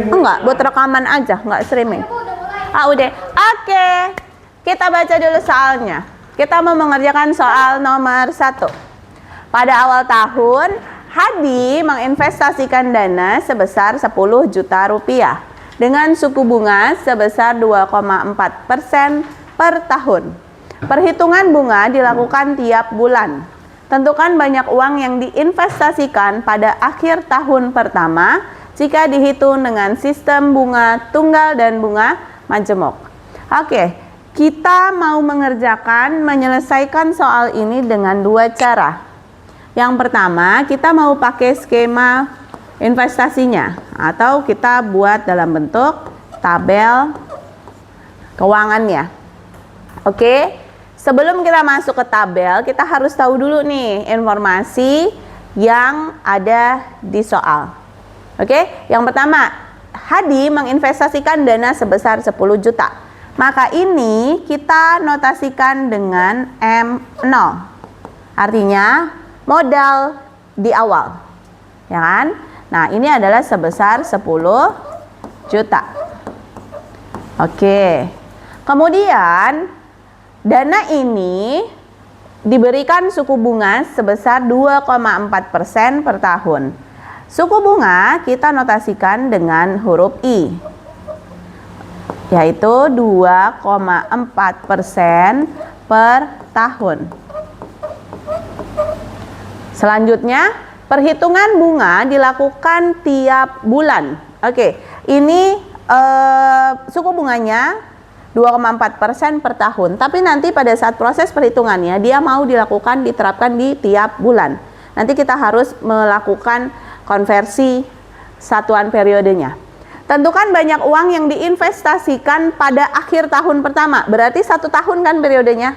Enggak, buat rekaman aja, enggak streaming. Ah, udah. Oke. Kita baca dulu soalnya. Kita mau mengerjakan soal nomor 1. Pada awal tahun, Hadi menginvestasikan dana sebesar 10 juta rupiah dengan suku bunga sebesar 2,4% per tahun. Perhitungan bunga dilakukan tiap bulan. Tentukan banyak uang yang diinvestasikan pada akhir tahun pertama jika dihitung dengan sistem bunga tunggal dan bunga majemuk. Oke, kita mau menyelesaikan soal ini dengan 2 cara. Yang pertama, kita mau pakai skema investasinya atau kita buat dalam bentuk tabel keuangannya. Oke. Sebelum kita masuk ke tabel, kita harus tahu dulu nih informasi yang ada di soal. Oke, yang pertama, Hadi menginvestasikan dana sebesar 10 juta. Maka ini kita notasikan dengan M0. Artinya modal di awal. Ya kan? Nah, ini adalah sebesar 10 juta. Oke. Kemudian dana ini diberikan suku bunga sebesar 2,4% per tahun. Suku bunga kita notasikan dengan huruf I, yaitu 2,4% per tahun. Selanjutnya, perhitungan bunga dilakukan tiap bulan. Oke, ini suku bunganya 2,4% per tahun. Tapi nanti pada saat proses perhitungannya dia mau diterapkan di tiap bulan. Nanti kita harus melakukan konversi satuan periodenya. Tentukan banyak uang yang diinvestasikan pada akhir tahun pertama. Berarti 1 tahun kan periodenya.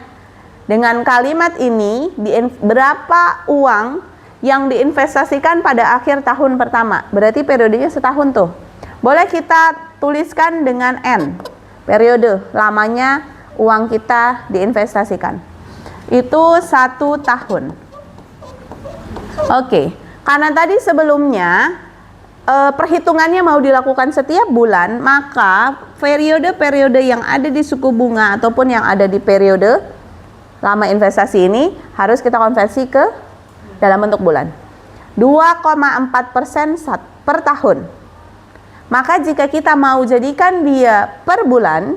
Dengan kalimat ini, berapa uang yang diinvestasikan pada akhir tahun pertama? Berarti periodenya setahun tuh. Boleh kita tuliskan dengan N. Periode lamanya uang kita diinvestasikan itu 1 tahun. Oke, karena tadi sebelumnya perhitungannya mau dilakukan setiap bulan, maka periode-periode yang ada di suku bunga ataupun yang ada di periode lama investasi ini harus kita konversi ke dalam bentuk bulan. 2,4% per tahun. Maka jika kita mau jadikan dia per bulan,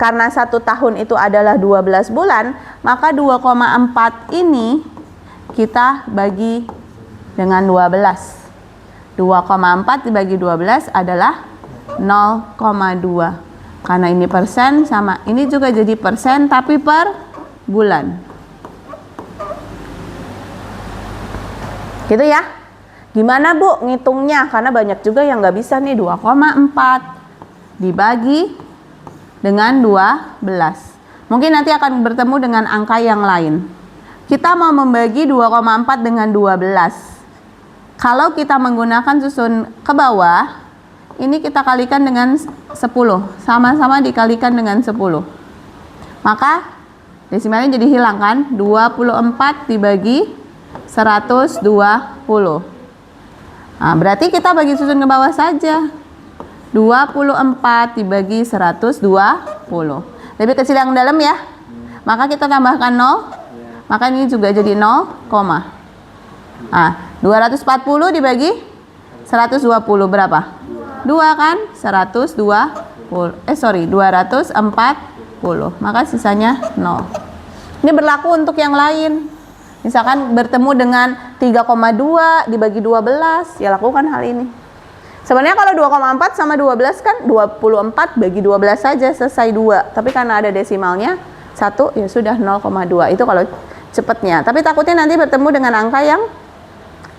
karena 1 tahun itu adalah 12 bulan, maka 2,4 ini kita bagi dengan 12. 2,4 dibagi 12 adalah 0,2. Karena ini persen sama ini juga jadi persen tapi per bulan. Gitu ya. Gimana Bu ngitungnya? Karena banyak juga yang nggak bisa nih. 2,4 dibagi dengan 12. Mungkin nanti akan bertemu dengan angka yang lain. Kita mau membagi 2,4 dengan 12. Kalau kita menggunakan susun ke bawah, ini kita kalikan dengan 10. Sama-sama dikalikan dengan 10. Maka desimalnya jadi hilang kan? 24 dibagi 120. Nah, berarti kita bagi susun ke bawah saja. 24 dibagi 120. Lebih kecil yang dalam ya. Maka kita tambahkan 0. Maka ini juga jadi 0, nah, 240 dibagi 120 berapa? 2 kan? 240. Maka sisanya 0. Ini berlaku untuk yang lain. Misalkan bertemu dengan 3,2 dibagi 12, ya lakukan hal ini. Sebenarnya kalau 2,4 sama 12 kan 24 bagi 12 saja selesai 2. Tapi karena ada desimalnya 1, ya sudah 0,2. Itu kalau cepatnya. Tapi takutnya nanti bertemu dengan angka yang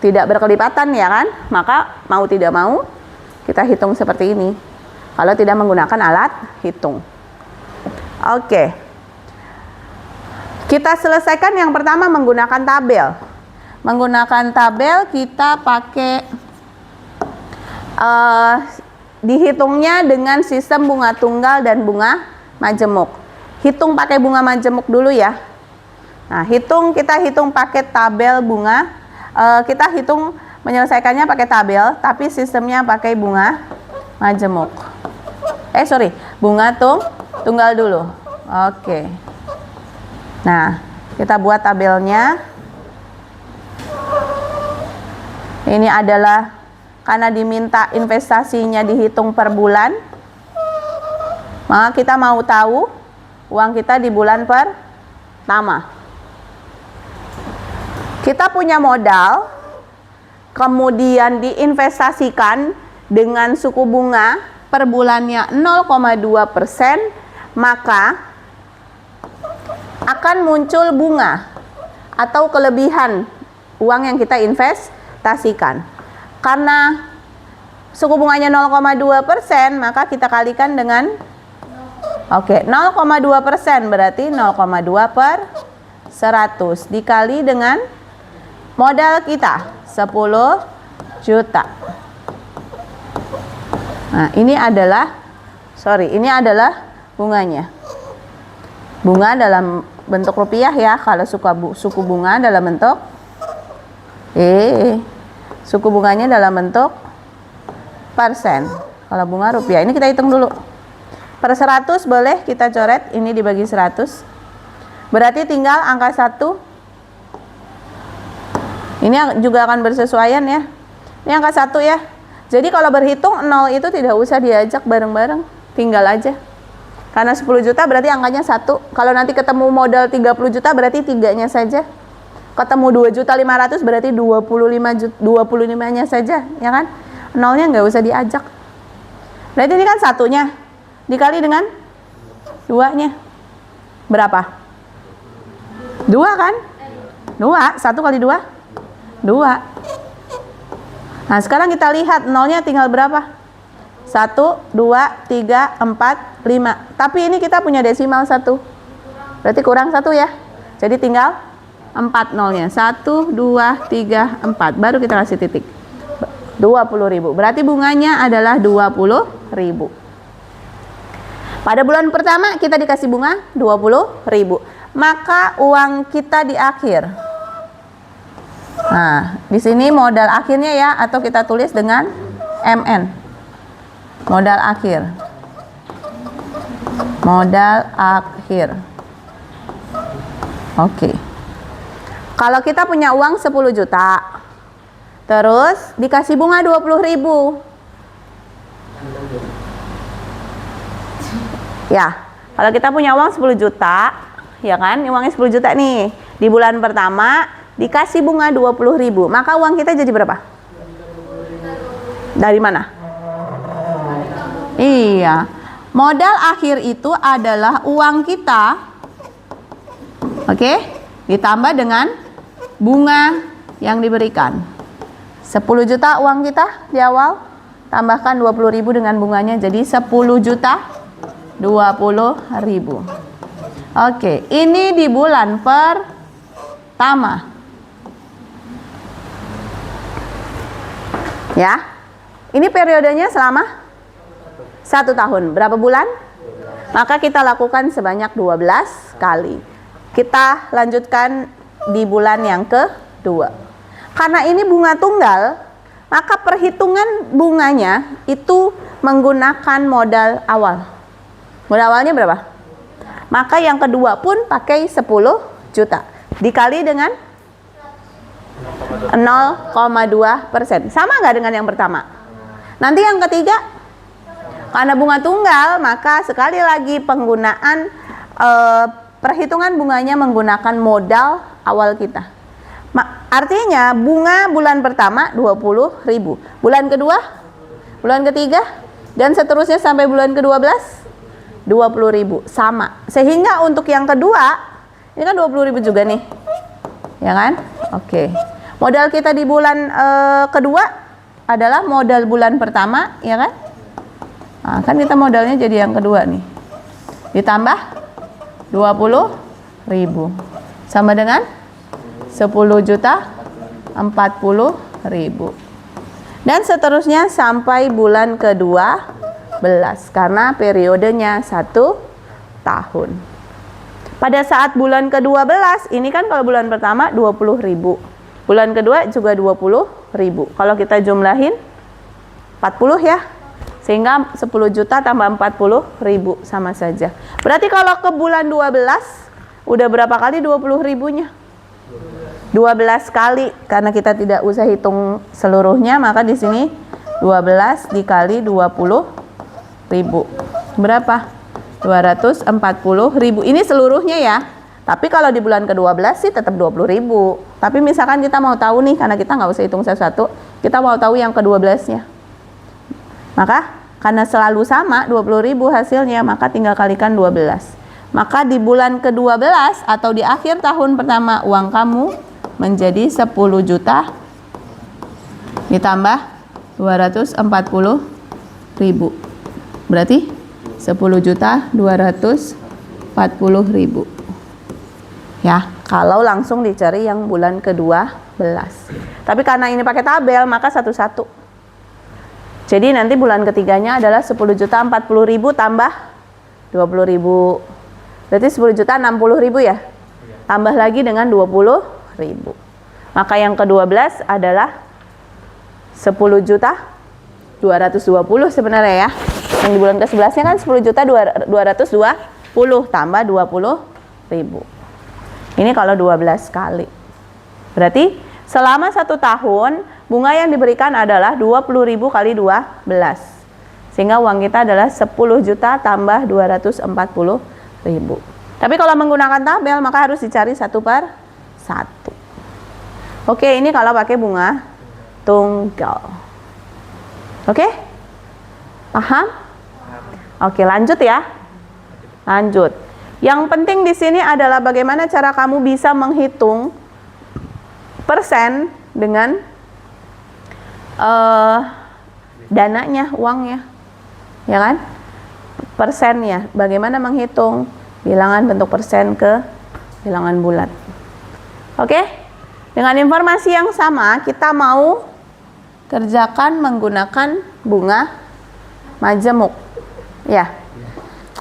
tidak berkelipatan ya kan? Maka mau tidak mau kita hitung seperti ini. Kalau tidak menggunakan alat hitung. Oke. Kita selesaikan yang pertama menggunakan tabel. Menggunakan tabel kita pakai dihitungnya dengan sistem bunga tunggal dan bunga majemuk. Hitung pakai bunga majemuk dulu ya. Nah, kita hitung pakai tabel bunga. Kita hitung menyelesaikannya pakai tabel, tapi sistemnya pakai bunga majemuk. Sorry, bunga tunggal dulu. Oke. Nah, kita buat tabelnya. Ini adalah karena diminta investasinya dihitung per bulan, maka kita mau tahu uang kita di bulan pertama. Kita punya modal, kemudian diinvestasikan dengan suku bunga per bulannya 0,2%, maka akan muncul bunga atau kelebihan uang yang kita investasikan. Karena suku bunganya 0,2%, maka kita kalikan dengan 0,2% berarti 0,2 per 100 dikali dengan modal kita 10 juta. Nah, ini adalah bunganya. Bunga dalam bentuk rupiah ya, kalau suku bunga dalam bentuk suku bunganya dalam bentuk persen. Kalau bunga rupiah, ini kita hitung dulu. Per 100 boleh kita coret, ini dibagi 100. Berarti tinggal angka 1. Ini juga akan bersesuaian ya. Ini angka 1 ya. Jadi kalau berhitung 0 itu tidak usah diajak bareng-bareng, tinggal aja. Karena 10 juta berarti angkanya 1. Kalau nanti ketemu modal 30 juta berarti 3-nya saja. Ketemu 2.500.000 berarti 25-nya saja, ya kan? Nolnya nggak usah diajak. Berarti ini kan 1-nya dikali dengan 2-nya. Berapa? 2 kan? 2, 1 kali 2? 2. Nah, sekarang kita lihat nolnya tinggal berapa? 1, 2, 3, 4, 5. Tapi ini kita punya desimal 1. Berarti kurang 1 ya. Jadi tinggal 4 nolnya. 1, 2, 3, 4. Baru kita kasih titik. 20.000. Berarti bunganya adalah 20.000. Pada bulan pertama kita dikasih bunga 20.000. Maka uang kita di akhir. Nah, di sini modal akhirnya ya, atau kita tulis dengan MN. Modal akhir. Modal akhir. Oke. Kalau kita punya uang 10 juta, terus dikasih bunga 20.000. Ya, kalau kita punya uang 10 juta, ya kan? Uangnya 10 juta nih. Di bulan pertama dikasih bunga 20.000. Maka uang kita jadi berapa? Dari mana? Iya. Modal akhir itu adalah uang kita. Oke? Ditambah dengan bunga yang diberikan. 10 juta uang kita di awal, tambahkan 20.000 dengan bunganya, jadi 10 juta 20.000. Oke, ini di bulan pertama. Ya. Ini periodenya selama 1 tahun. Berapa bulan? Maka kita lakukan sebanyak 12 kali. Kita lanjutkan di bulan yang kedua. Karena ini bunga tunggal, maka perhitungan bunganya itu menggunakan modal awal. Modal awalnya berapa? Maka yang kedua pun pakai 10 juta. Dikali dengan 0,2%. Sama nggak dengan yang pertama? Nanti yang ketiga, karena bunga tunggal, maka sekali lagi penggunaan perhitungan bunganya menggunakan modal awal kita. Artinya bunga bulan pertama 20.000, bulan kedua, bulan ketiga, dan seterusnya sampai bulan ke-12 20.000, sama. Sehingga untuk yang kedua ini kan 20.000 juga nih, ya kan? Oke. Modal kita di bulan kedua adalah modal bulan pertama, ya kan? Nah, kan kita modalnya jadi yang kedua nih, ditambah 20.000 sama dengan 10 juta 40.000, dan seterusnya sampai bulan ke-12 karena periodenya 1 tahun. Pada saat bulan ke-12 ini kan, kalau bulan pertama 20.000, bulan kedua juga 20.000. Kalau kita jumlahin 40 ya, Sehingga 10 juta tambah 40.000 sama saja. Berarti kalau ke bulan 12 udah berapa kali 20.000-nya? 12 kali, karena kita tidak usah hitung seluruhnya, maka di sini 12 dikali 20.000. Berapa? 240.000. Ini seluruhnya ya. Tapi kalau di bulan ke-12 sih tetap 20.000. Tapi misalkan kita mau tahu nih, karena kita nggak usah hitung satu-satu, kita mau tahu yang ke-12-nya. Maka karena selalu sama 20.000 hasilnya, maka tinggal kalikan 12. Maka di bulan ke-12 atau di akhir tahun pertama, uang kamu menjadi 10 juta ditambah 240.000. Berarti 10.240.000. Ya, kalau langsung dicari yang bulan ke-12. Tapi karena ini pakai tabel, maka satu-satu. Jadi nanti bulan ketiganya adalah 10.040.000 tambah 20.000. Berarti 10.060.000 ya? Tambah lagi dengan 20.000. Maka yang ke-12 adalah 10.220 sebenarnya ya. Yang di bulan ke-11-nya kan 10.220 tambah 20.000. Ini kalau 12 kali. Berarti selama 1 tahun bunga yang diberikan adalah 20.000 kali 12. Sehingga uang kita adalah 10 juta tambah 240.000. Tapi kalau menggunakan tabel maka harus dicari 1 per 1. Oke, ini kalau pakai bunga tunggal. Oke? Paham? Oke, lanjut ya. Lanjut. Yang penting di sini adalah bagaimana cara kamu bisa menghitung persen dengan dananya, uangnya, ya kan? Persennya, bagaimana menghitung bilangan bentuk persen ke bilangan bulat. Oke? Dengan informasi yang sama, kita mau kerjakan menggunakan bunga majemuk. Ya.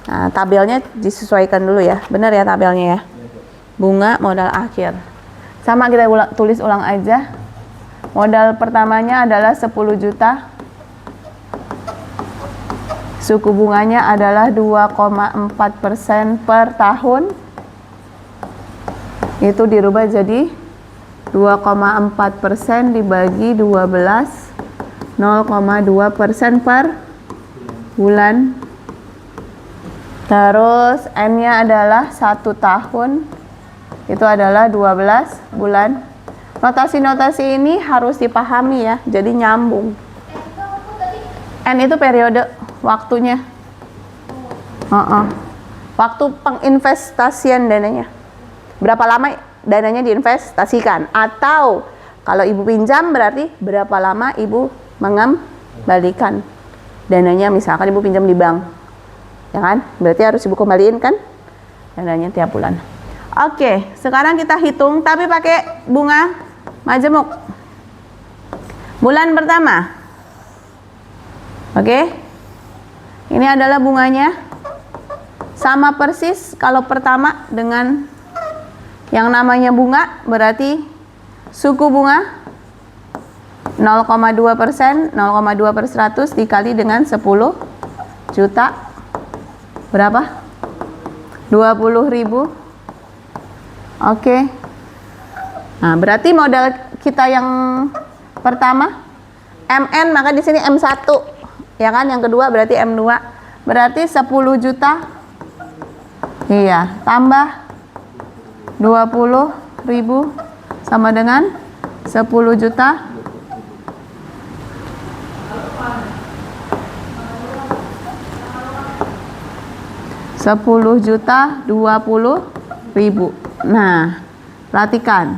Nah, tabelnya disesuaikan dulu ya. Benar ya tabelnya ya. Bunga modal akhir. Sama kita tulis ulang aja. Modal pertamanya adalah 10 juta. Suku bunganya adalah 2,4% per tahun. Itu dirubah jadi 2,4% dibagi 12, 0,2% per bulan. Terus N-nya adalah 1 tahun, itu adalah 12 bulan. Notasi-notasi ini harus dipahami ya, jadi nyambung. N itu periode waktunya, waktu penginvestasian dananya. Berapa lama dananya diinvestasikan? Atau kalau ibu pinjam berarti berapa lama ibu mengembalikan dananya, misalkan ibu pinjam di bank. Ya kan? Berarti harus ibu kembaliin kan dananya tiap bulan. Oke, sekarang kita hitung tapi pakai bunga majemuk. Bulan pertama. Oke. Ini adalah bunganya. Sama persis kalau pertama dengan yang namanya bunga, berarti suku bunga 0,2%, 0,2 per 100 dikali dengan 10 juta. Berapa? 20.000. Oke. Nah, berarti modal kita yang pertama MN, maka di sini M1. Ya kan? Yang kedua berarti M2. Berarti 10 juta. Iya, tambah 20.000 sama dengan 10 juta. Rp10.020.000. Nah, perhatikan.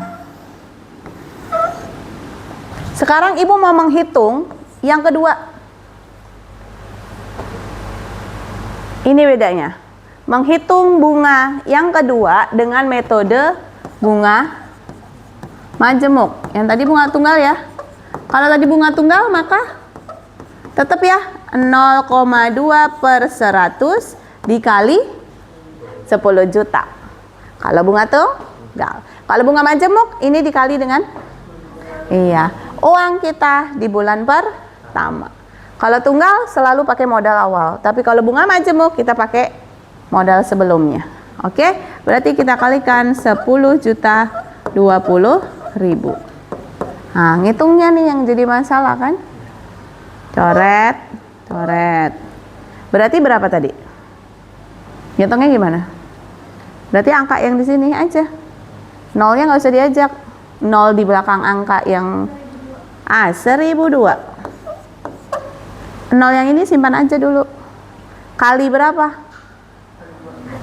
Sekarang ibu mau menghitung yang kedua. Ini bedanya. Menghitung bunga yang kedua dengan metode bunga majemuk. Yang tadi bunga tunggal ya. Kalau tadi bunga tunggal maka tetap ya 0,2 per 100 dikali 10 juta. Kalau bunga tunggal. Kalau bunga majemuk ini dikali dengan uang kita di bulan pertama. Kalau tunggal selalu pakai modal awal, tapi kalau bunga majemuk kita pakai modal sebelumnya. Oke, berarti kita kalikan 10.020.000. Nah, ngitungnya nih yang jadi masalah kan? Coret, coret. Berarti berapa tadi? Ngitungnya gimana? Berarti angka yang di sini aja. Nolnya nggak usah diajak. Nol di belakang angka yang 1002. Nol yang ini simpan aja dulu. Kali berapa?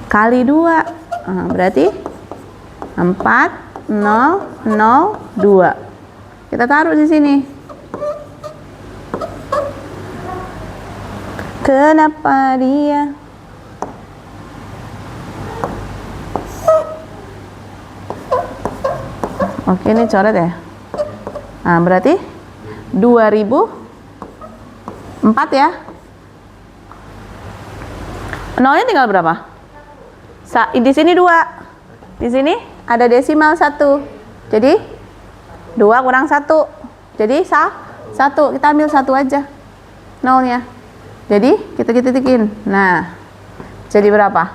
Kali 2. Nah, berarti 4002. Kita taruh di sini. Kenapa dia? Oke, ini coret ya. Nah, berarti 2004 ya. Nolnya tinggal berapa? Di sini 2. Di sini ada desimal 1. Jadi 2 kurang 1. Jadi 1. Kita ambil 1 aja. Nolnya. Jadi kita titikin. Nah, jadi berapa?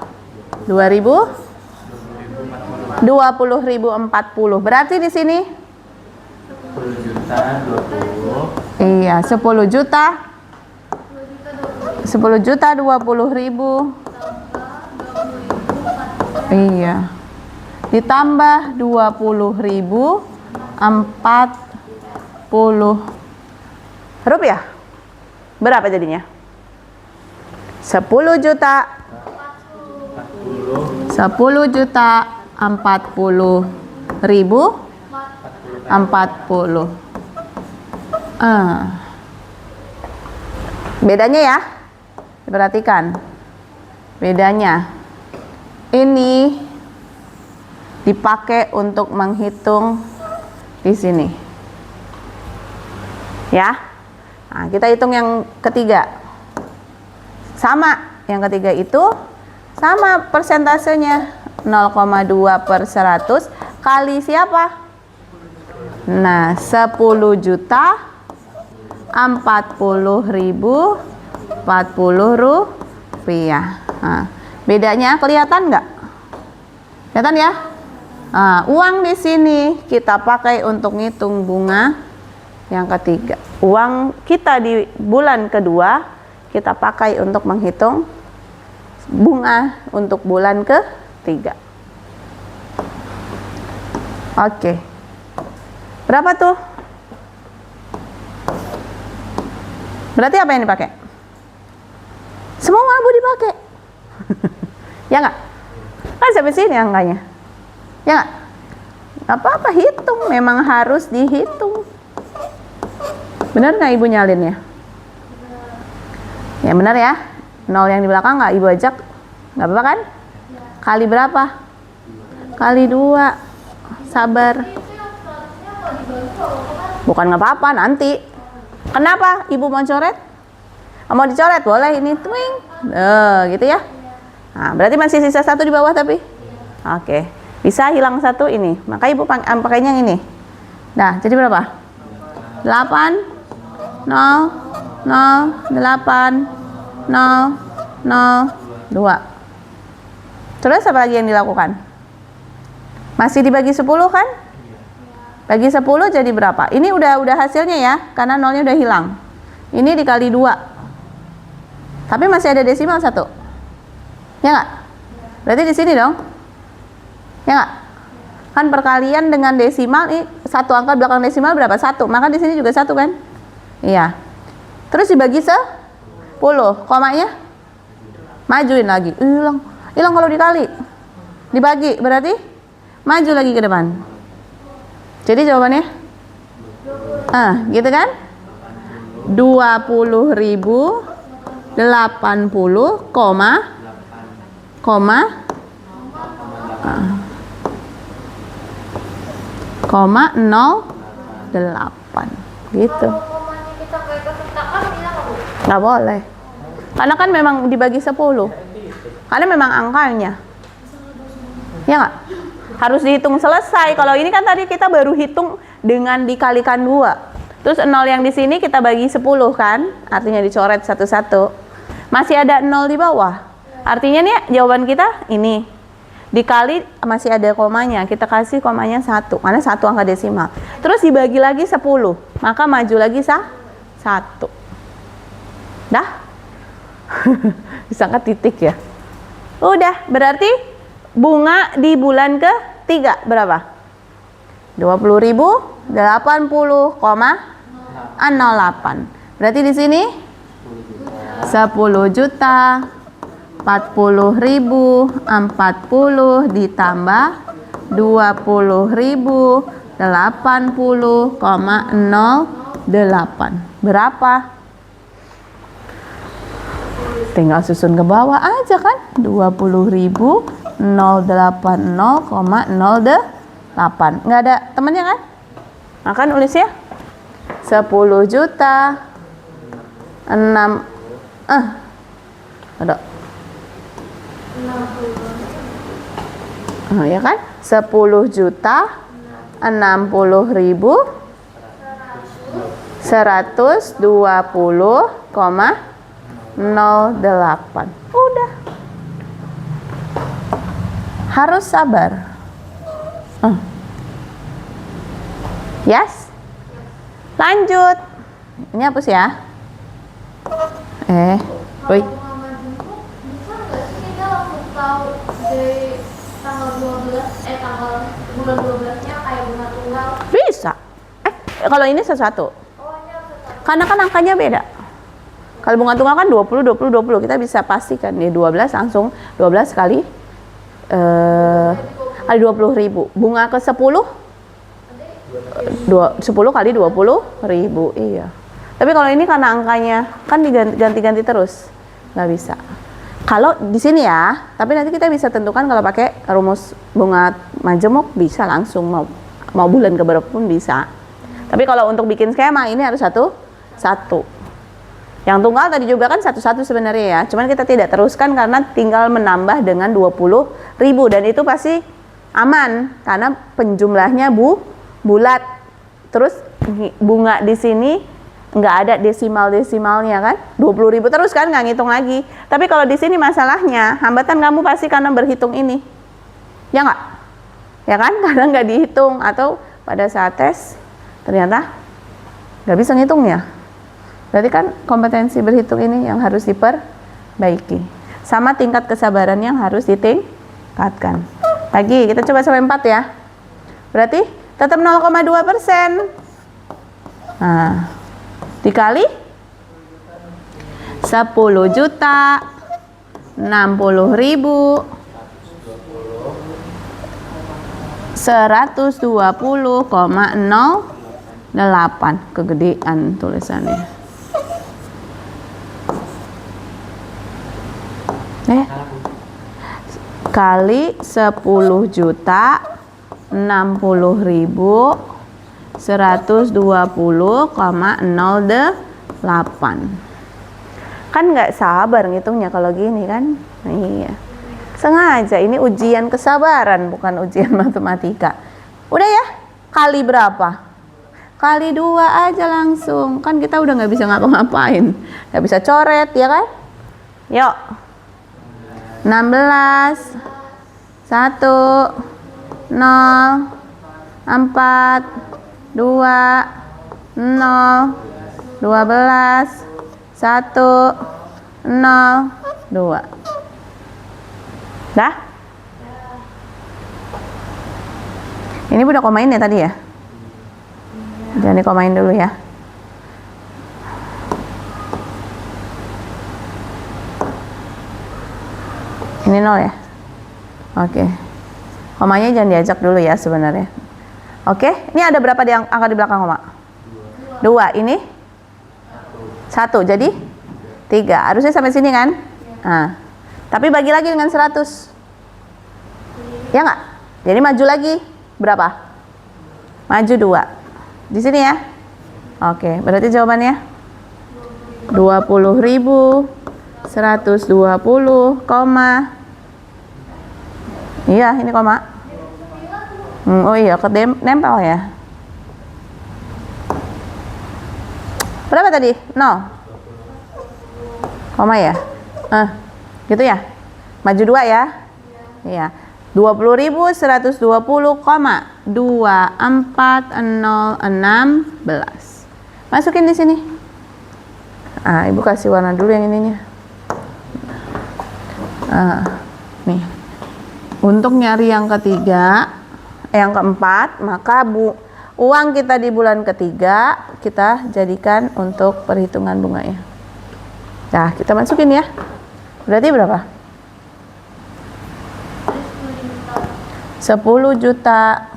20.040. Berarti di sini 10 juta 20. Iya, 10 juta 20.000. Iya. Ditambah 20.040 rupiah. Berapa jadinya? 10 juta 40.040. Bedanya ya, diperhatikan. Bedanya ini dipakai untuk menghitung di sini, ya. Nah, kita hitung yang ketiga. Sama, yang ketiga itu sama persentasenya 0,2/100 kali siapa? Nah, 10 juta 40.040 rupiah. Nah, bedanya kelihatan nggak? Kelihatan ya? Nah, uang di sini kita pakai untuk ngitung bunga yang ketiga. Uang kita di bulan kedua kita pakai untuk menghitung bunga untuk bulan ketiga. Oke. Berapa tuh? Berarti apa yang dipakai? Semua abu dipakai. Ya nggak? Kan sampai sini angkanya. Ya nggak? Nggak apa-apa, hitung. Memang harus dihitung. Benar nggak Ibu nyalin ya? Ya benar ya. Nol yang di belakang nggak Ibu ajak? Nggak apa-apa kan? Kali berapa? Kali 2. Sabar. Bukan nggak apa-apa, nanti. Kenapa Ibu mau coret? Mau dicoret? Boleh, ini twing. Gitu ya. Nah, berarti masih sisa 1 di bawah tapi. Oke. Bisa hilang 1 ini. Maka Ibu pakainya yang ini. Nah, jadi berapa? 8 0 0 8 0 0 2. Terus apa lagi yang dilakukan? Masih dibagi 10 kan? Bagi 10 jadi berapa? Ini udah hasilnya ya, karena nolnya udah hilang. Ini dikali 2. Tapi masih ada desimal 1. Ya nggak? Berarti di sini dong. Ya nggak? Kan perkalian dengan desimal, ini satu angka belakang desimal berapa? 1. Maka di sini juga 1 kan? Iya. Terus dibagi 10. Komanya majuin lagi. Hilang. Hilang kalau dikali. Dibagi berarti maju lagi ke depan. Jadi jawabannya gitu kan? 20.080, koma 0,08 gitu. Nggak boleh. Karena kan memang dibagi 10. Karena memang angkanya. Ya nggak? Harus dihitung selesai. Kalau ini kan tadi kita baru hitung dengan dikalikan 2. Terus 0 yang di sini kita bagi 10 kan? Artinya dicoret satu-satu. Masih ada 0 di bawah. Artinya nih jawaban kita ini. Dikali masih ada komanya, kita kasih komanya 1. Karena 1 angka desimal. Terus dibagi lagi 10. Maka maju lagi 1. Dah? Disangka titik ya. Udah, berarti bunga di bulan ke-3 berapa? 20.080,08. Berarti di sini 10 juta 40.040 ditambah 20.080,08. Berapa? Tinggal susun ke bawah aja kan. 20.080,08. Nggak ada temennya kan? Maka nulis ya 10 juta 6 ada ya kan? 10 juta 60.120,08. Udah. Harus sabar. Yes? Lanjut. Ini hapus ya. Woi. Bulan 12-nya kayak bunga tunggal. Bisa. Kalau ini sesuatu. Karena kan angkanya beda. Kalau bunga tunggal kan 20, 20, 20. Kita bisa pastikan nih 12 langsung 12 kali 20.000. Bunga ke 10 10 kali 20.000. Iya. Tapi kalau ini karena angkanya kan diganti-ganti terus. Nggak bisa. Kalau di sini ya, tapi nanti kita bisa tentukan kalau pakai rumus bunga majemuk bisa langsung mau bulan keberapa pun bisa. Tapi kalau untuk bikin skema ini harus satu. Yang tunggal tadi juga kan satu sebenarnya ya. Cuman kita tidak teruskan karena tinggal menambah dengan 20.000 dan itu pasti aman karena penjumlahnya bulat. Terus bunga di sini nggak ada desimalnya kan, 20.000 terus kan, nggak ngitung lagi. Tapi kalau di sini masalahnya hambatan kamu pasti karena berhitung ini, ya nggak? Ya kan, karena nggak dihitung atau pada saat tes ternyata nggak bisa ngitungnya. Berarti kan kompetensi berhitung ini yang harus diperbaiki. Sama tingkat kesabaran yang harus ditingkatkan. Lagi kita coba sampai 4 ya. Berarti tetap 0,2%. Nah, dikali 10 juta 60.000 120,08. Kegedean tulisannya. Kali 10 juta 60.000 120,08. Kan nggak sabar ngitungnya kalau gini kan. Iya, sengaja ini ujian kesabaran bukan ujian matematika. Udah ya, kali berapa? Kali 2 aja langsung. Kan kita udah nggak bisa ngapa-ngapain, nggak bisa coret ya kan. Yuk, 16 1 0 4 2 0 12 1 0 2. Dah? Ini udah komain ya tadi ya? Jangan dikomain dulu ya. Ini 0 ya? Oke. Komanya jangan diajak dulu ya sebenarnya. Oke, ini ada berapa di angka di belakang koma? 2. Ini 1, jadi 3. Harusnya sampai sini kan? Nah, tapi bagi lagi dengan 100. Ya nggak? Jadi maju lagi berapa? Maju 2. Di sini ya? Oke, berarti jawabannya 20.120, iya ini koma. Oh iya, nempel ya. Berapa tadi? 0. Koma ya? Gitu ya? Maju 2 ya? Iya. 20.120,240616. Masukin di sini. Ibu kasih warna dulu yang ininya. Nih. Untuk nyari yang ketiga, yang keempat, maka uang kita di bulan ketiga kita jadikan untuk perhitungan bunganya. Nah, kita masukin ya. Berarti berapa? 10 juta.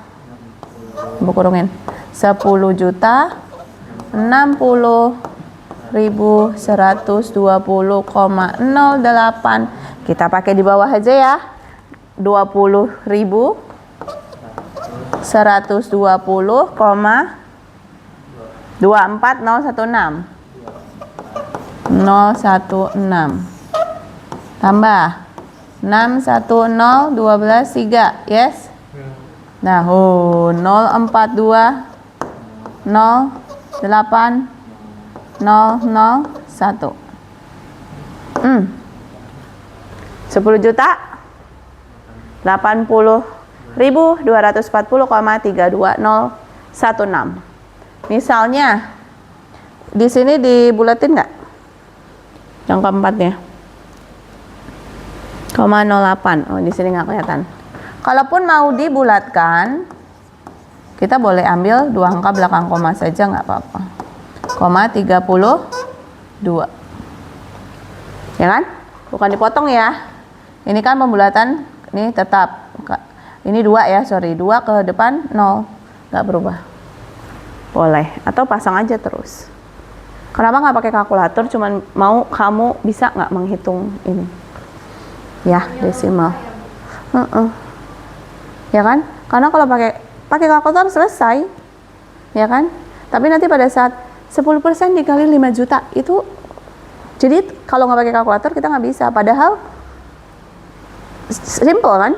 Ibu kurungin. 10.060.120,08. Kita pakai di bawah aja ya. 20.120,24016 tambah 610 12 3, yes. Nah, 042 08 001. 10 juta 80.240,32016. Misalnya di sini dibulatin nggak? Yang keempatnya. 0,08. Oh, di sini nggak kelihatan. Kalaupun mau dibulatkan, kita boleh ambil 2 angka belakang koma saja, nggak apa-apa. 0,32. Ya kan? Bukan dipotong ya. Ini kan pembulatan, ini tetap. Ini 2 ya, sorry. 2 ke depan 0. Nggak berubah. Boleh. Atau pasang aja terus. Kenapa nggak pakai kalkulator? Cuman mau kamu bisa nggak menghitung ini? Ya, desimal. Ya kan? Karena kalau pakai kalkulator selesai. Ya kan? Tapi nanti pada saat 10% dikali 5 juta itu, jadi kalau nggak pakai kalkulator kita nggak bisa. Padahal simple kan?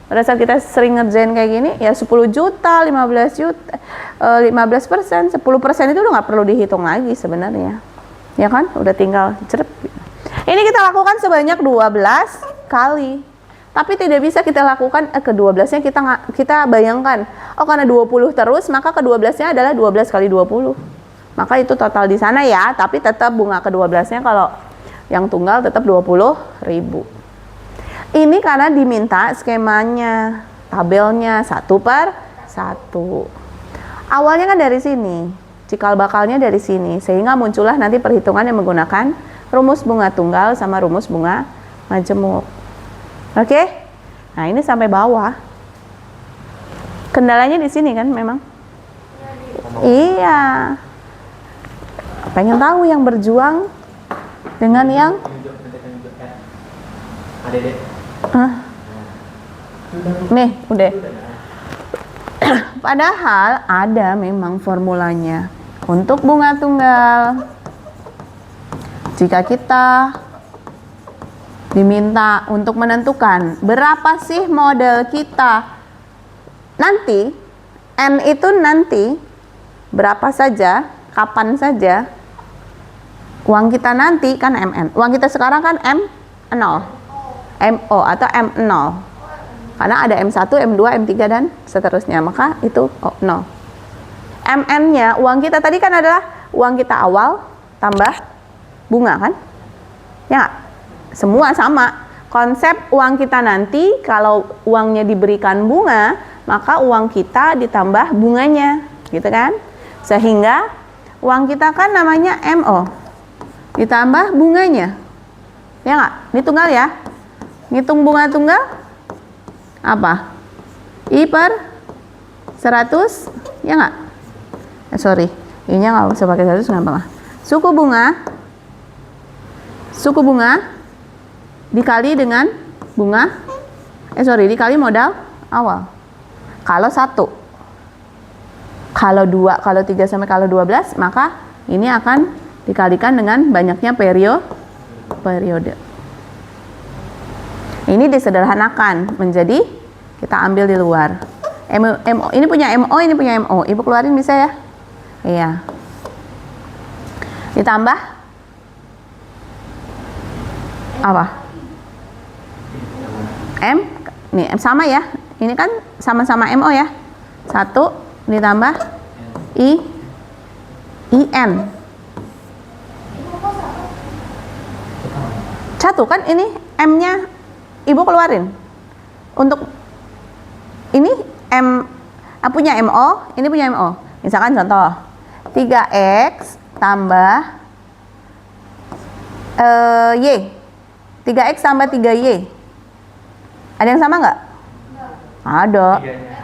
Pada saat kita sering ngerjain kayak gini, ya 10 juta, 15 juta, 15%, 10% itu udah nggak perlu dihitung lagi sebenarnya. Ya kan? Udah tinggal cerep. Ini kita lakukan sebanyak 12 kali. Tapi tidak bisa kita lakukan ke-12-nya kita bayangkan. Oh, karena 20 terus, maka ke-12-nya adalah 12 kali 20. Maka itu total di sana ya, tapi tetap bunga ke-12-nya kalau yang tunggal tetap 20.000. Ini karena diminta skemanya, tabelnya 1/1. Awalnya kan dari sini, cikal bakalnya dari sini, sehingga muncullah nanti perhitungan yang menggunakan rumus bunga tunggal sama rumus bunga majemuk. Oke? Nah, ini sampai bawah. Kendalanya di sini kan memang. Iya. Pengen tahu yang berjuang dengan yang nih, udah. Padahal ada memang formulanya untuk bunga tunggal. Jika kita diminta untuk menentukan berapa sih model kita nanti, N itu nanti berapa saja, kapan saja, uang kita nanti kan MN, uang kita sekarang kan M0, MO atau M0, karena ada M1, M2, M3 dan seterusnya, maka itu 0. MN-nya, uang kita tadi kan adalah uang kita awal tambah bunga kan? Ya nggak? Semua sama. Konsep uang kita nanti, kalau uangnya diberikan bunga, maka uang kita ditambah bunganya, gitu kan? Sehingga uang kita kan namanya MO, ditambah bunganya. Ya nggak? Ini tunggal ya. Ngitung bunga tunggal apa? I per 100, ya nggak? Sorry, I-nya nggak usah pakai 100, nggak apa-apa. Suku bunga dikali dengan bunga, dikali modal awal. Kalau 1, kalau 2, kalau 3 sampai kalau 12, maka ini akan dikalikan dengan banyaknya periode. Ini disederhanakan menjadi, kita ambil di luar. MO, ini punya MO, ini punya MO. Ibu keluarin bisa ya? Iya. Ditambah apa? M. Nih, M sama ya. Ini kan sama-sama MO ya. 1 ditambah IN. 1 kan ini M-nya Ibu keluarin. Untuk ini punya MO, ini punya MO. Misalkan contoh 3X tambah Y. 3X tambah 3Y. Ada yang sama nggak? Ada.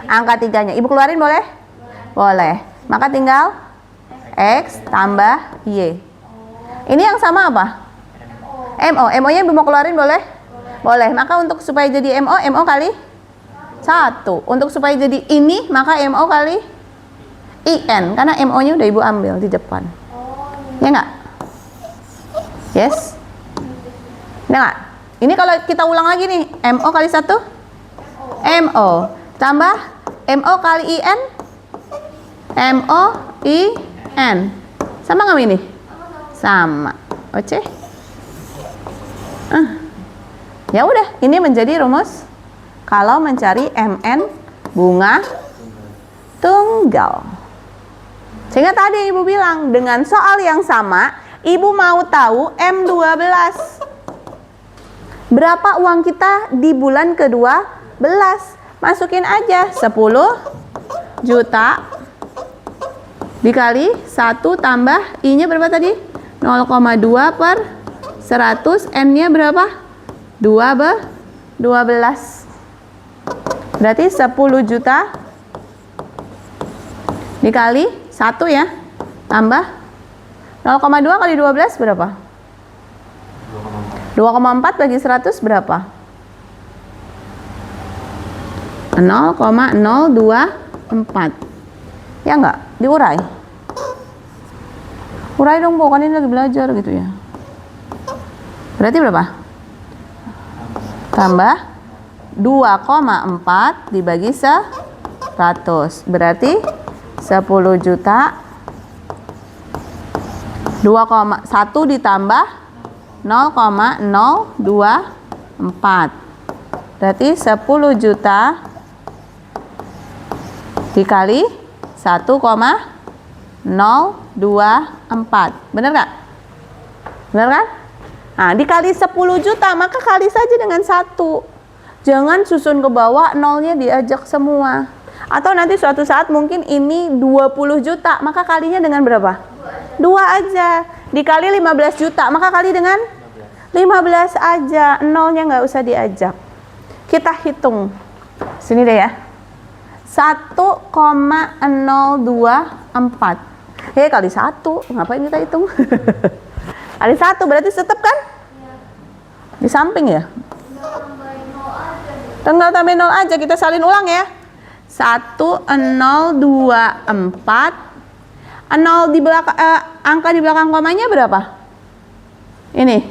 Angka 3-nya. Ibu keluarin boleh? Boleh. Maka tinggal X tambah Y. Ini yang sama apa? MO. MO-nya Ibu mau keluarin boleh? Boleh. Maka untuk supaya jadi MO kali 1. Untuk supaya jadi ini, maka MO kali IN. Karena MO-nya udah Ibu ambil di depan. Ya nggak? Yes? Ya nggak? Ini kalau kita ulang lagi nih, MO kali 1? MO. Tambah MO kali IN? MO, IN. Sama nggak ini? Sama. Oke? Ya udah, ini menjadi rumus kalau mencari MN bunga tunggal. Sehingga tadi Ibu bilang, dengan soal yang sama, Ibu mau tahu M12. Berapa uang kita di bulan ke-12? Masukin aja 10 juta dikali 1 tambah I-nya berapa tadi? 0,2 per 100. N-nya berapa? 12. Berarti 10 juta dikali 1 ya, tambah 0,2 kali 12 berapa? 2,4 bagi 100 berapa? 0,024. Ya enggak? Diurai. Urai dong, Bu, kan ini lagi belajar gitu ya. Berarti berapa? Tambah 2,4 dibagi 100. Berarti 10 juta 2,1 ditambah 0,024. Berarti 10 juta dikali 1,024. Bener nggak? Bener kan? Nah, dikali 10 juta, maka kali saja dengan 1. Jangan susun ke bawah, nolnya diajak semua. Atau nanti suatu saat mungkin ini 20 juta, maka kalinya dengan berapa? 2 aja. Dikali 15 juta, maka kali dengan 15 aja. Nolnya nggak usah diajak. Kita hitung. Sini deh ya. 1,024. Kali 1. Ngapain kita hitung? Kali 1 berarti tetap kan? Di samping ya? Tinggal tambahin 0 aja. Kita salin ulang ya. 1,024. 0 di belakang, angka di belakang komanya berapa? Ini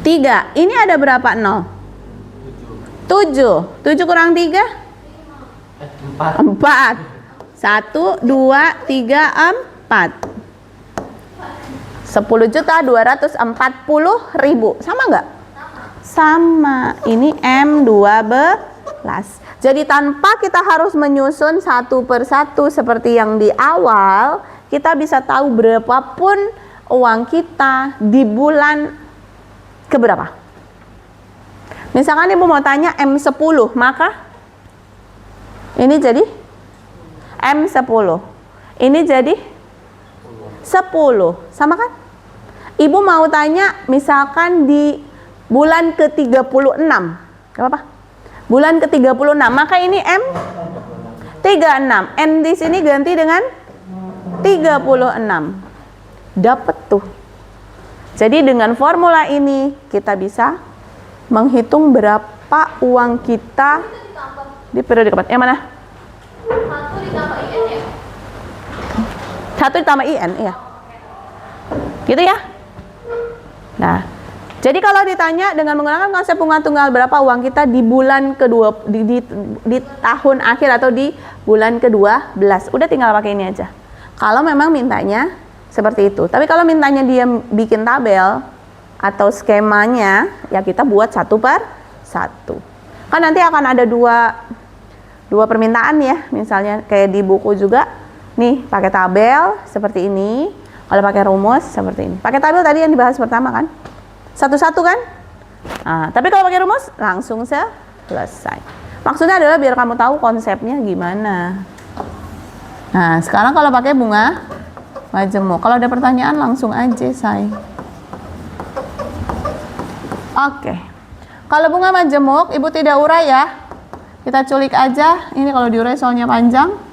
3. Ini ada berapa 0? 7. 7 kurang 3? 4. 1, 2, 3, 4. 10.240.000. Sama nggak? Sama. Ini M12. Jadi tanpa kita harus menyusun satu per satu seperti yang di awal, kita bisa tahu berapapun uang kita di bulan keberapa. Misalkan Ibu mau tanya M10, maka ini jadi M10. Ini jadi 10. Sama kan? Ibu mau tanya misalkan di bulan ke-36. Gak apa-apa. Bulan ke-36, maka ini M36. N di sini ganti dengan 36. Dapat tuh. Jadi dengan formula ini kita bisa menghitung berapa uang kita di periode keempat. Yang mana? 1 ditambah IN ya? 1 ditambah IN, iya. Gitu ya. Nah, jadi kalau ditanya dengan menggunakan konsep bunga tunggal, berapa uang kita di bulan kedua, di tahun akhir atau di bulan ke-12, udah tinggal pakai ini aja. Kalau memang mintanya Seperti itu. Tapi kalau mintanya dia bikin tabel atau skemanya, ya kita buat 1 per 1. Kan nanti akan ada dua permintaan ya, misalnya kayak di buku juga. Nih, pakai tabel seperti ini. Kalau pakai rumus seperti ini. Pakai tabel tadi yang dibahas pertama kan? Satu-satu kan? Nah, tapi kalau pakai rumus langsung selesai. Maksudnya adalah biar kamu tahu konsepnya gimana. Nah, sekarang kalau pakai bunga majemuk, kalau ada pertanyaan langsung aja, say. Oke. Kalau bunga majemuk, Ibu tidak urai ya. Kita culik aja. Ini kalau diurai soalnya panjang.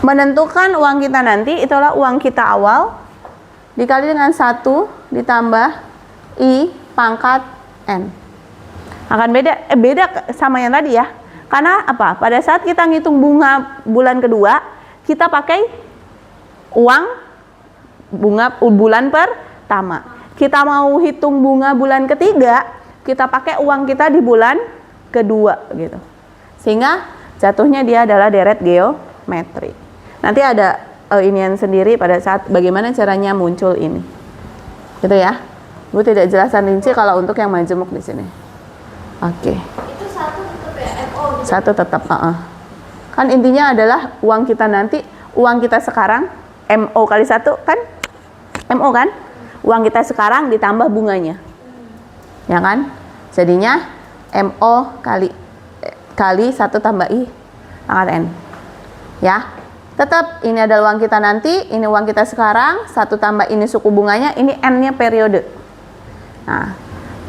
Menentukan uang kita nanti, itulah uang kita awal dikali dengan 1 ditambah I pangkat N. Akan beda sama yang tadi ya. Karena apa? Pada saat kita ngitung bunga bulan kedua, kita pakai uang bunga bulan pertama. Kita mau hitung bunga bulan ketiga, kita pakai uang kita di bulan kedua gitu. Sehingga jatuhnya dia adalah deret geometri. Nanti ada inian sendiri pada saat bagaimana caranya muncul ini. Gitu ya. Gue tidak jelasan rinci kalau untuk yang majemuk di sini. Oke. Itu 1 tetap ya, MO gitu. 1 tetap, Kan intinya adalah uang kita nanti, uang kita sekarang MO kali 1 kan? MO kan? Uang kita sekarang ditambah bunganya. Ya kan? Jadinya MO kali 1 tambah I pangkat N. Ya. Tetap ini adalah uang kita nanti, ini uang kita sekarang, 1 tambah ini suku bunganya, ini N-nya periode. Nah,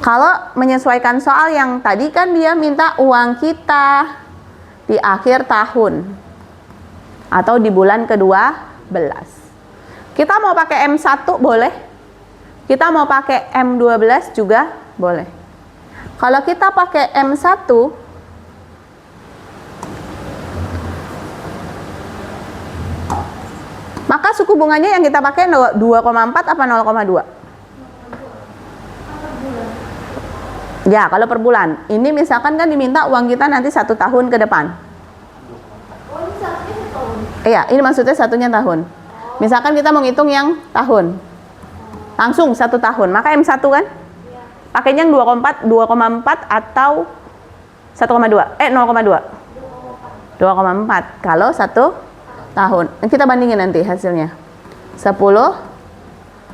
kalau menyesuaikan soal yang tadi kan dia minta uang kita di akhir tahun atau di bulan ke-12. Kita mau pakai M1 boleh. Kita mau pakai M12 juga boleh. Kalau kita pakai M1, maka suku bunganya yang kita pakai 2,4 apa 0,2? Ya, kalau per bulan. Ini misalkan kan diminta uang kita nanti 1 tahun ke depan. Oh, ini satunya setahun. Iya, ini maksudnya satunya tahun. Misalkan kita mau ngitung yang tahun. Langsung 1 tahun. Maka M1 kan? Pakainya yang 2,4 atau 1,2? 0,2? 2,4 kalau 1 tahun. Kita bandingin nanti hasilnya. 10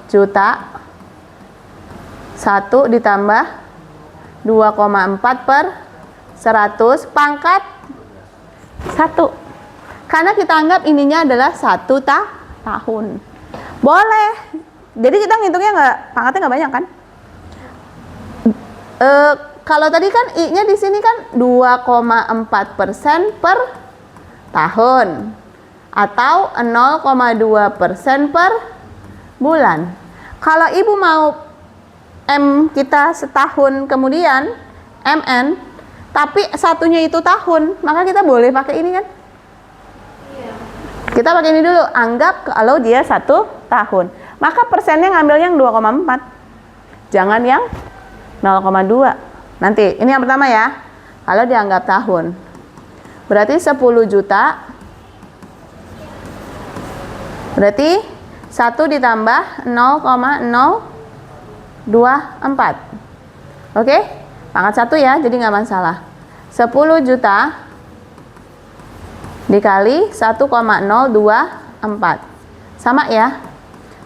juta 1 ditambah 2,4 per 100 pangkat 1. Karena kita anggap ininya adalah 1 tahun. Boleh. Jadi kita ngitungnya pangkatnya nggak banyak kan? Kalau tadi kan I-nya di sini kan 2,4% per tahun atau 0,2% per bulan. Kalau ibu mau M kita setahun kemudian MN, tapi satunya itu tahun, maka kita boleh pakai ini kan? Iya. Kita pakai ini dulu, anggap kalau dia 1 tahun. Maka persennya ngambil yang 2,4. Jangan yang 0,2. Nanti, ini yang pertama ya. Kalau dianggap tahun. Berarti 10 juta. Berarti 1 ditambah 0,024. Oke? Pangkat 1 ya, jadi nggak masalah. 10 juta dikali 1,024. Sama ya?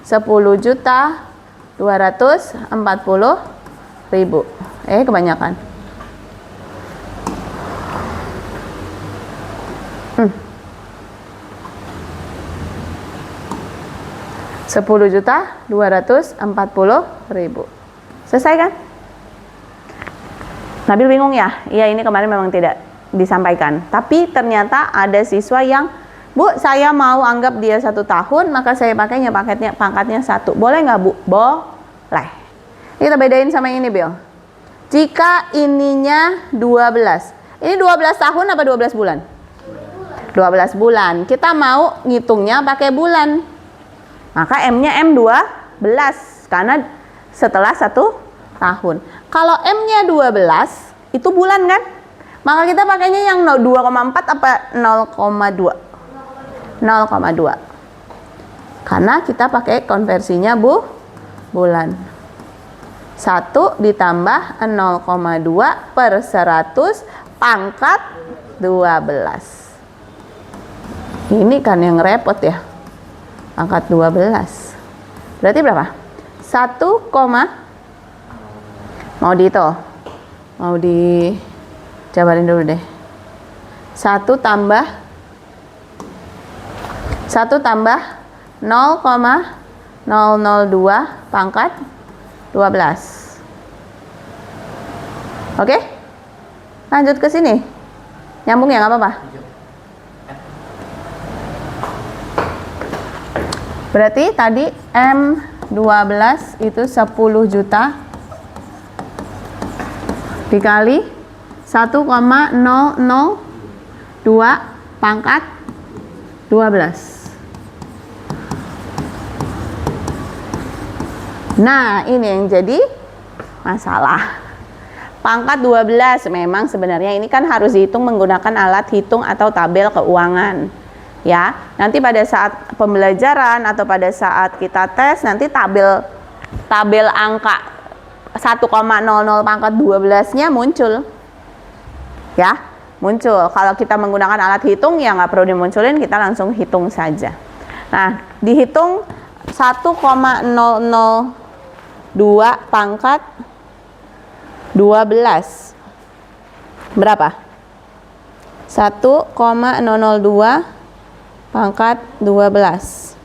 10 juta 240 ribu. Kebanyakan. 10 juta 240 ribu. Selesai kan? Nabil bingung ya? Iya, ini kemarin memang tidak disampaikan. Tapi ternyata ada siswa yang, Bu, saya mau anggap dia 1 tahun, maka saya pakainya pangkatnya 1. Boleh nggak, Bu? Boleh. Kita bedain sama yang ini, Bill. Jika ininya 12. Ini 12 tahun apa 12 bulan? 12 bulan. Kita mau ngitungnya pakai bulan. Maka M-nya M12 karena setelah 1 tahun. Kalau M-nya 12 itu bulan kan? Maka kita pakainya yang 2,4 apa 0,2? 0,2. Karena kita pakai konversinya bulan. 1 ditambah 0,2 per 100 pangkat 12. Ini kan yang repot ya. Pangkat 12. Berarti berapa? 1, mau dijabarin dulu deh. 1 tambah 0,002 pangkat 12. Oke? Lanjut ke sini. Nyambung ya, nggak apa-apa. Berarti tadi M12 itu 10 juta dikali 1,002 pangkat 12. Nah, ini yang jadi masalah. Pangkat 12 memang sebenarnya ini kan harus dihitung menggunakan alat hitung atau tabel keuangan. Ya, nanti pada saat pembelajaran atau pada saat kita tes nanti tabel angka 1,00 pangkat 12-nya muncul. Ya, muncul. Kalau kita menggunakan alat hitung ya nggak perlu dimunculin, kita langsung hitung saja. Nah, dihitung 1,002 pangkat 12 berapa? 1,002 pangkat 12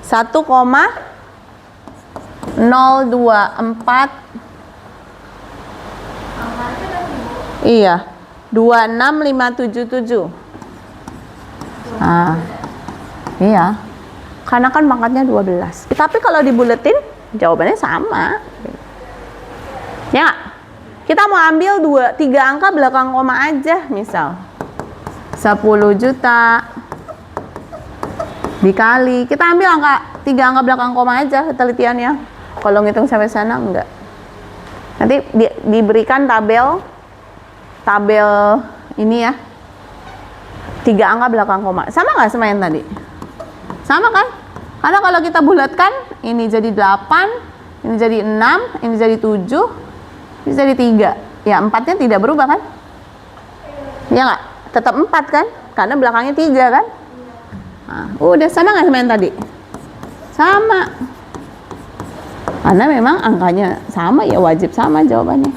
1,024 iya 26577. Nah, iya karena kan pangkatnya 12. Tapi kalau dibuletin jawabannya sama ya nggak? Kita mau ambil 3 angka belakang koma aja, misal 10 juta dikali, kita ambil 3 angka belakang koma aja ketelitiannya. Kalau ngitung sampai sana enggak. Nanti diberikan tabel ini ya, 3 angka belakang koma. Sama nggak sama yang tadi? Sama kan? Karena kalau kita bulatkan, ini jadi 8, ini jadi 6, ini jadi 7, ini jadi 3. Ya, 4-nya tidak berubah kan? Ya nggak? Tetap 4 kan? Karena belakangnya 3 kan? Nah, udah sama nggak sama yang tadi? Sama. Karena memang angkanya sama, ya wajib sama jawabannya.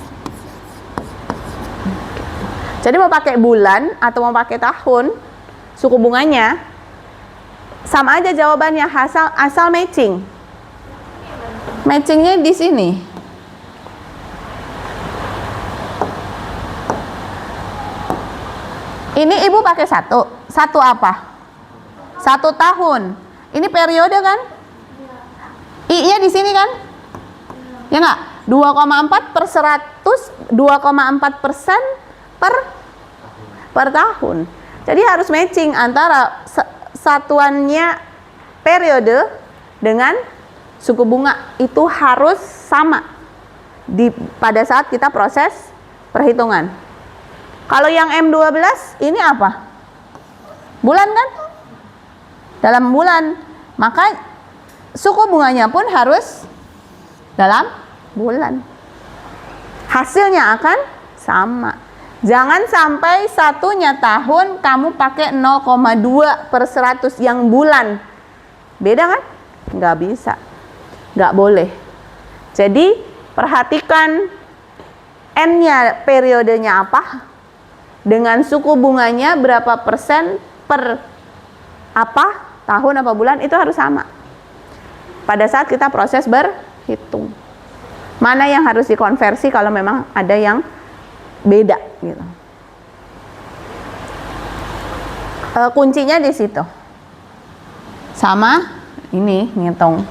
Jadi mau pakai bulan atau mau pakai tahun, suku bunganya sama aja jawabannya, asal matching. Matchingnya di sini. Ini ibu pakai 1 apa? 1 tahun. Ini periode kan? I-nya di sini kan? Ya nggak? 2,4 per 100, 2,4% per tahun. Jadi harus matching antara satuannya periode dengan suku bunga, itu harus sama pada saat kita proses perhitungan. Kalau yang M12 ini apa? Bulan kan? Dalam bulan. Maka suku bunganya pun harus dalam bulan. Hasilnya akan sama. Jangan sampai satunya tahun kamu pakai 0,2 per 100 yang bulan. Beda kan? Nggak bisa. Nggak boleh. Jadi perhatikan N-nya periodenya apa, dengan suku bunganya berapa persen per apa, tahun apa bulan, itu harus sama pada saat kita proses berhitung. Mana yang harus dikonversi kalau memang ada yang beda gitu. Kuncinya di situ. Sama ini ngitung.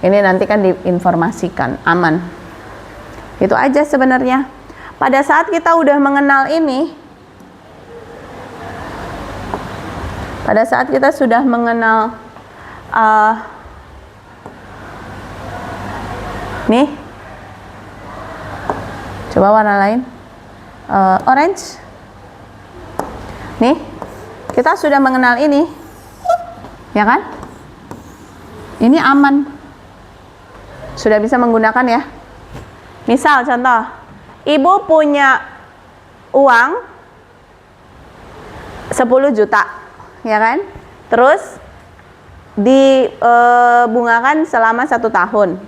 Ini nanti kan diinformasikan, aman. Itu aja sebenarnya. Pada saat kita udah mengenal ini, pada saat kita sudah mengenal nih, coba warna lain, orange. Nih, kita sudah mengenal ini, ya kan? Ini aman. Sudah bisa menggunakan ya. Misal contoh, ibu punya uang 10 juta, ya kan? Terus dibungakan selama 1 tahun.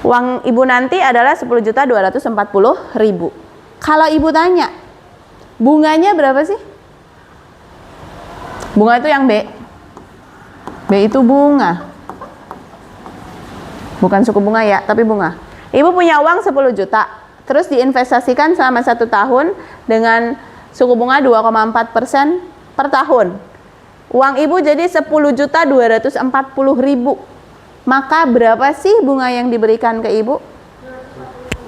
Uang ibu nanti adalah 10.240.000. Kalau ibu tanya, bunganya berapa sih? Bunga itu yang B. B itu bunga. Bukan suku bunga ya, tapi bunga. Ibu punya uang 10 juta, terus diinvestasikan selama 1 tahun dengan suku bunga 2,4% per tahun. Uang ibu jadi 10.240.000. Maka berapa sih bunga yang diberikan ke ibu?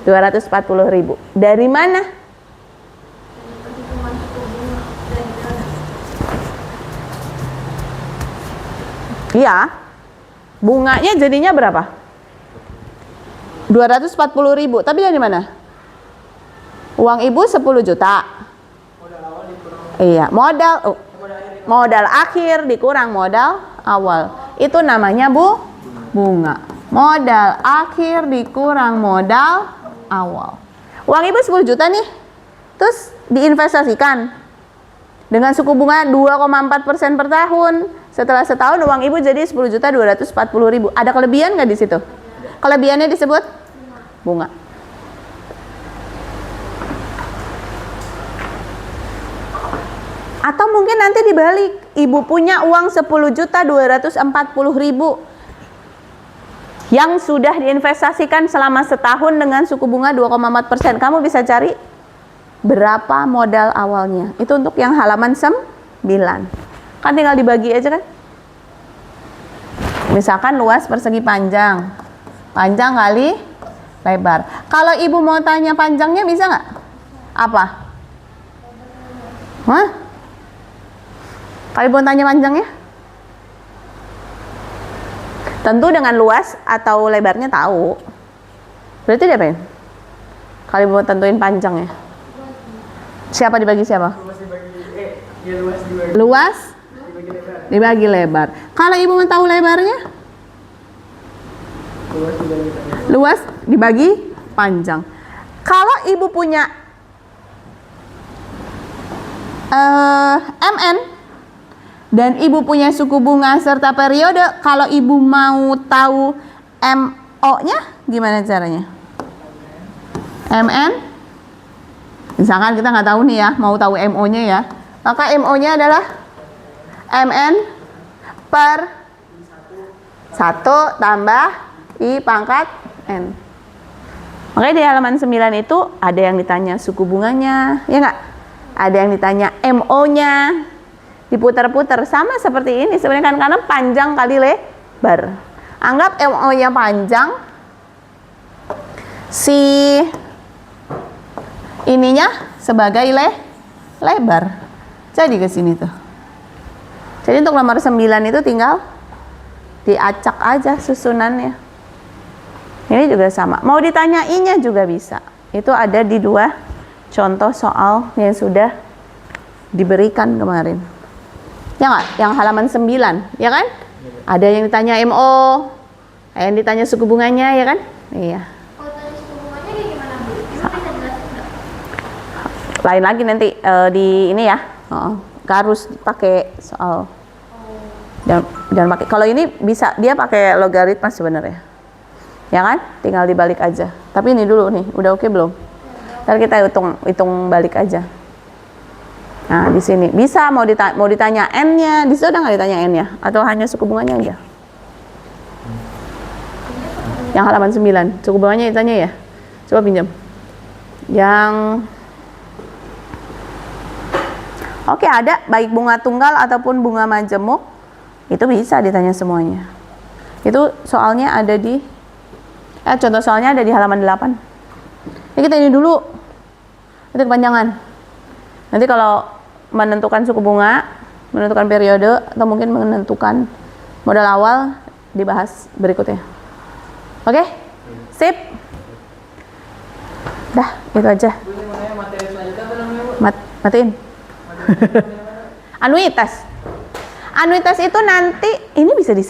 240.000. Dari mana? Iya. Bunganya jadinya berapa? 240.000. Tapi dari mana? Uang ibu 10 juta. Iya, modal akhir dikurang modal awal. Itu namanya bunga. Modal akhir dikurang modal awal. Uang ibu 10 juta nih. Terus diinvestasikan dengan suku bunga 2,4% per tahun. Setelah setahun uang ibu jadi 10.240.000. Ada kelebihan nggak di situ? Kelebihannya disebut bunga. Atau mungkin nanti dibalik, ibu punya uang 10.240.000 yang sudah diinvestasikan selama setahun dengan suku bunga 2,4%. Kamu bisa cari berapa modal awalnya. Itu untuk yang halaman 9. Kan tinggal dibagi aja kan. Misalkan luas persegi panjang. Panjang kali lebar. Kalau ibu mau tanya panjangnya bisa nggak? Apa? Hah? Kalau ibu mau tanya panjangnya? Tentu dengan luas atau lebarnya tahu. Berarti diapain? Kalau ibu mau tentuin panjangnya. Siapa dibagi siapa? Luas dibagi lebar. Kalau ibu mau tahu lebarnya? Luas dibagi panjang. Kalau ibu punya MN dan ibu punya suku bunga serta periode, kalau ibu mau tahu MO-nya gimana caranya? MN, misalkan kita nggak tahu nih ya, mau tahu MO-nya ya, maka MO-nya adalah MN per 1 tambah I pangkat N. Makanya di halaman 9 itu ada yang ditanya suku bunganya, ya nggak? Ada yang ditanya MO-nya, diputar-putar sama seperti ini sebenarnya kan, karena panjang kali lebar. Anggap MO-nya panjang, si ininya sebagai lebar. Jadi ke sini tuh. Jadi untuk nomor 9 itu tinggal diacak aja susunannya. Ini juga sama. Mau ditanyainnya juga bisa. Itu ada di 2 contoh soal yang sudah diberikan kemarin. Ya nggak? Yang halaman 9, ya kan? Ada yang ditanya MO, ada yang ditanya suku bunganya, ya kan? Iya. Kalau tadi suku bunganya kayak gimana, Bu? Ibu bisa jelasin nggak? Lain lagi nanti di ini ya. Harus pakai soal. Jangan pakai. Kalau ini bisa dia pakai logaritma sebenarnya. Ya kan? Tinggal dibalik aja. Tapi ini dulu nih, udah oke belum? Ntar kita hitung balik aja. Nah, di sini bisa mau ditanya N-nya, di situ udah nggak ditanya N-nya atau hanya suku bunganya aja? Yang halaman 9, suku bunganya ditanya ya? Coba pinjam. Yang oke, ada baik bunga tunggal ataupun bunga majemuk, itu bisa ditanya semuanya. Itu soalnya ada di contoh soalnya ada di halaman 8. Ini kita ini dulu. Nanti kepanjangan. Nanti kalau menentukan suku bunga, menentukan periode, atau mungkin menentukan modal awal, dibahas berikutnya. Oke? Sip? Dah, itu aja. Matiin. Anuitas. Anuitas itu nanti, ini bisa di-save